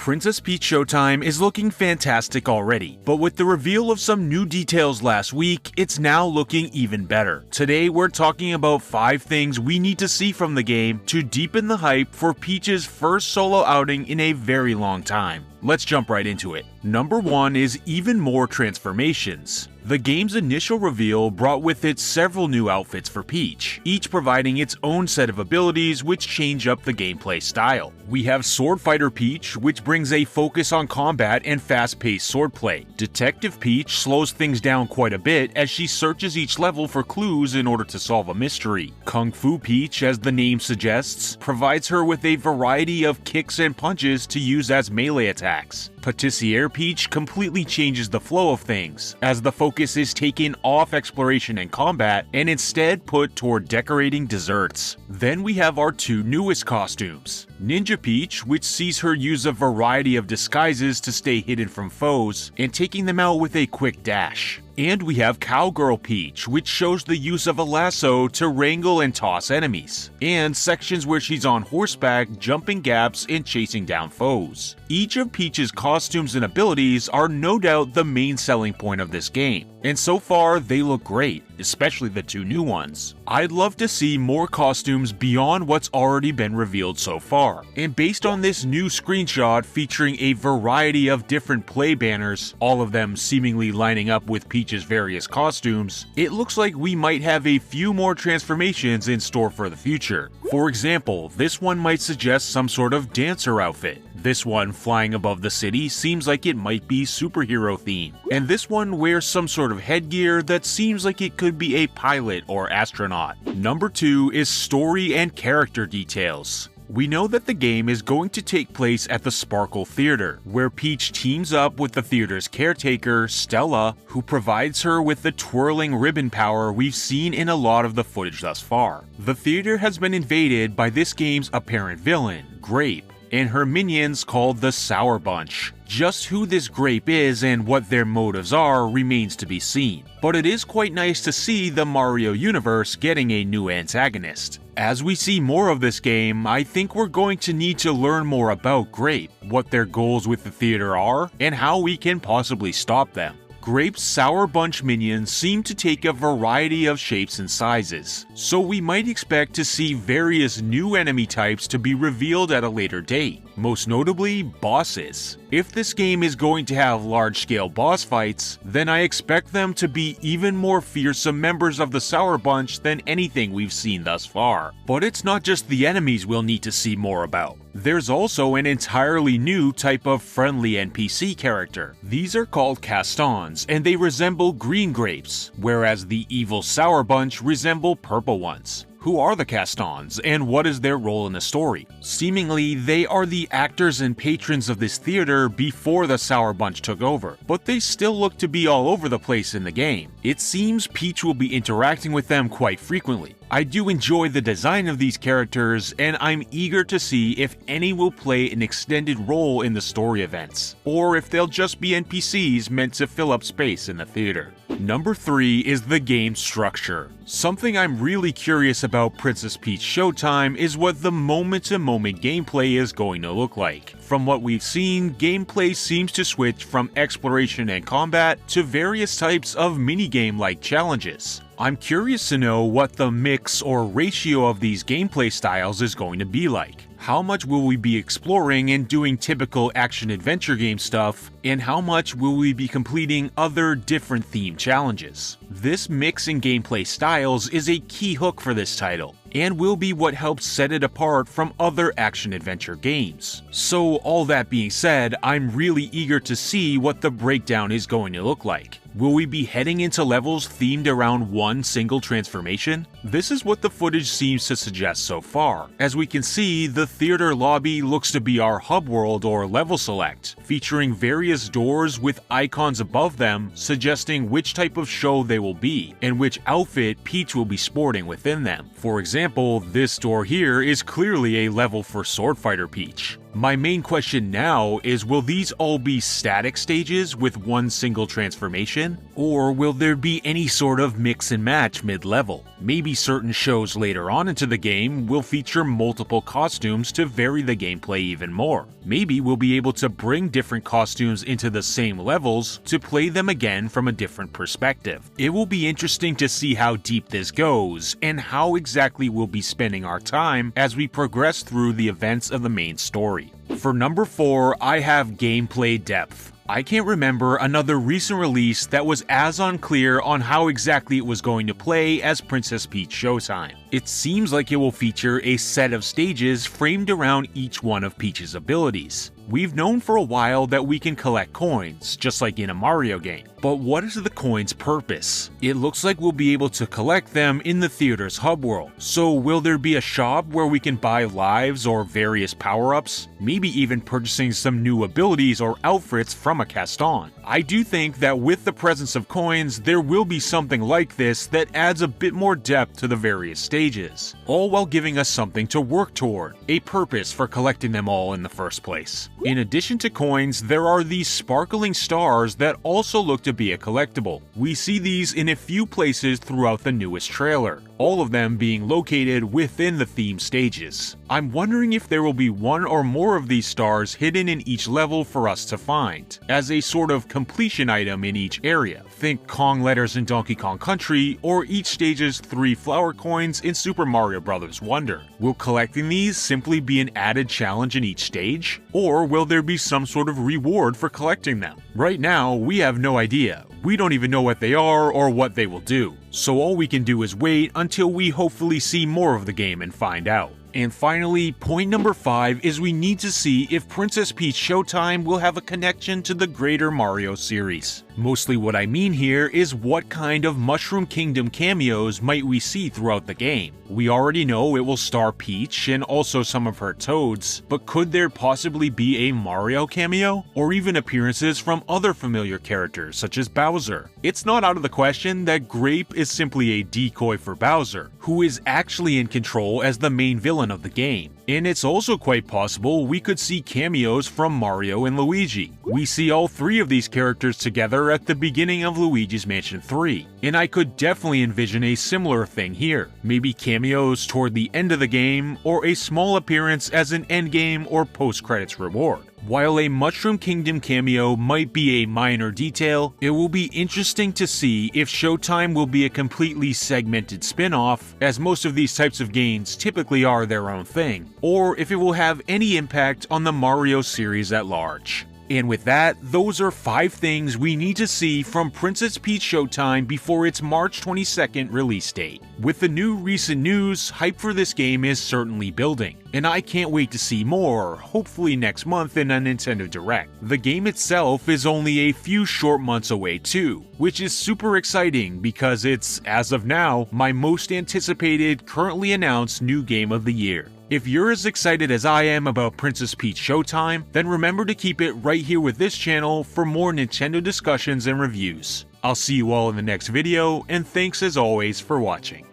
Princess Peach Showtime is looking fantastic already, but with the reveal of some new details last week, it's now looking even better. Today we're talking about 5 things we need to see from the game to deepen the hype for Peach's first solo outing in a very long time. Let's jump right into it. Number 1 is even more transformations. The game's initial reveal brought with it several new outfits for Peach, each providing its own set of abilities which change up the gameplay style. We have Sword Fighter Peach, which brings a focus on combat and fast-paced swordplay. Detective Peach slows things down quite a bit as she searches each level for clues in order to solve a mystery. Kung Fu Peach, as the name suggests, provides her with a variety of kicks and punches to use as melee attacks. Patissiere Peach completely changes the flow of things, as the focus is taken off exploration and combat and instead put toward decorating desserts. Then we have our 2 newest costumes. Ninja Peach, which sees her use a variety of disguises to stay hidden from foes, and taking them out with a quick dash. And we have Cowgirl Peach, which shows the use of a lasso to wrangle and toss enemies, and sections where she's on horseback, jumping gaps, and chasing down foes. Each of Peach's costumes and abilities are no doubt the main selling point of this game, and so far they look great, especially the 2 new ones. I'd love to see more costumes beyond what's already been revealed so far, and based on this new screenshot featuring a variety of different play banners, all of them seemingly lining up with Peach's various costumes, it looks like we might have a few more transformations in store for the future. For example, this one might suggest some sort of dancer outfit. This one flying above the city seems like it might be superhero themed, and this one wears some sort of headgear that seems like it could be a pilot or astronaut. Number 2 is story and character details. We know that the game is going to take place at the Sparkle Theater, where Peach teams up with the theater's caretaker, Stella, who provides her with the twirling ribbon power we've seen in a lot of the footage thus far. The theater has been invaded by this game's apparent villain, Grape, and her minions called the Sour Bunch. Just who this Grape is and what their motives are remains to be seen, but it is quite nice to see the Mario universe getting a new antagonist. As we see more of this game, I think we're going to need to learn more about Grape, what their goals with the theater are, and how we can possibly stop them. Grape's Sour Bunch minions seem to take a variety of shapes and sizes, so we might expect to see various new enemy types to be revealed at a later date, most notably bosses. If this game is going to have large-scale boss fights, then I expect them to be even more fearsome members of the Sour Bunch than anything we've seen thus far. But it's not just the enemies we'll need to see more about. There's also an entirely new type of friendly NPC character. These are called Castons, and they resemble green grapes, whereas the evil Sour Bunch resemble purple ones. Who are the Castons, and what is their role in the story? Seemingly, they are the actors and patrons of this theater before the Sour Bunch took over, but they still look to be all over the place in the game. It seems Peach will be interacting with them quite frequently. I do enjoy the design of these characters, and I'm eager to see if any will play an extended role in the story events, or if they'll just be NPCs meant to fill up space in the theater. Number 3 is the game structure. Something I'm really curious about Princess Peach Showtime is what the moment-to-moment gameplay is going to look like. From what we've seen, gameplay seems to switch from exploration and combat to various types of minigame-like challenges. I'm curious to know what the mix or ratio of these gameplay styles is going to be like. How much will we be exploring and doing typical action-adventure game stuff, and how much will we be completing other different themed challenges? This mix in gameplay styles is a key hook for this title, and will be what helps set it apart from other action-adventure games. So all that being said, I'm really eager to see what the breakdown is going to look like. Will we be heading into levels themed around one single transformation? This is what the footage seems to suggest so far. As we can see, the theater lobby looks to be our hub world or level select, featuring various doors with icons above them suggesting which type of show they will be, and which outfit Peach will be sporting within them. For example, this door here is clearly a level for Sword Fighter Peach. My main question now is, will these all be static stages with one single transformation? Or will there be any sort of mix and match mid-level? Maybe certain shows later on into the game will feature multiple costumes to vary the gameplay even more. Maybe we'll be able to bring different costumes into the same levels to play them again from a different perspective. It will be interesting to see how deep this goes, and how exactly we'll be spending our time as we progress through the events of the main story. For number 4, I have gameplay depth. I can't remember another recent release that was as unclear on how exactly it was going to play as Princess Peach Showtime. It seems like it will feature a set of stages framed around each one of Peach's abilities. We've known for a while that we can collect coins, just like in a Mario game. But what is the coins' purpose? It looks like we'll be able to collect them in the theater's hub world. So will there be a shop where we can buy lives or various power-ups? Maybe even purchasing some new abilities or outfits from a cast-on. I do think that with the presence of coins, there will be something like this that adds a bit more depth to the various stages, all while giving us something to work toward, a purpose for collecting them all in the first place. In addition to coins, there are these sparkling stars that also look to be a collectible. We see these in a few places throughout the newest trailer, all of them being located within the theme stages. I'm wondering if there will be one or more of these stars hidden in each level for us to find, as a sort of completion item in each area. Think Kong letters in Donkey Kong Country, or each stage's 3 flower coins in Super Mario Bros. Wonder. Will collecting these simply be an added challenge in each stage? Or will there be some sort of reward for collecting them? Right now, we have no idea. We don't even know what they are or what they will do. So all we can do is wait until we hopefully see more of the game and find out. And finally, point number 5 is we need to see if Princess Peach Showtime will have a connection to the greater Mario series. Mostly what I mean here is what kind of Mushroom Kingdom cameos might we see throughout the game. We already know it will star Peach and also some of her Toads, but could there possibly be a Mario cameo? Or even appearances from other familiar characters such as Bowser? It's not out of the question that Grape is simply a decoy for Bowser, who is actually in control as the main villain of the game. And it's also quite possible we could see cameos from Mario and Luigi. We see all 3 of these characters together at the beginning of Luigi's Mansion 3, and I could definitely envision a similar thing here. Maybe cameos toward the end of the game, or a small appearance as an endgame or post-credits reward. While a Mushroom Kingdom cameo might be a minor detail, it will be interesting to see if Showtime will be a completely segmented spin-off, as most of these types of games typically are their own thing, or if it will have any impact on the Mario series at large. And with that, those are 5 things we need to see from Princess Peach Showtime before its March 22nd release date. With the new recent news, hype for this game is certainly building, and I can't wait to see more, hopefully next month in a Nintendo Direct. The game itself is only a few short months away too, which is super exciting because it's, as of now, my most anticipated, currently announced new game of the year. If you're as excited as I am about Princess Peach Showtime, then remember to keep it right here with this channel for more Nintendo discussions and reviews. I'll see you all in the next video, and thanks as always for watching.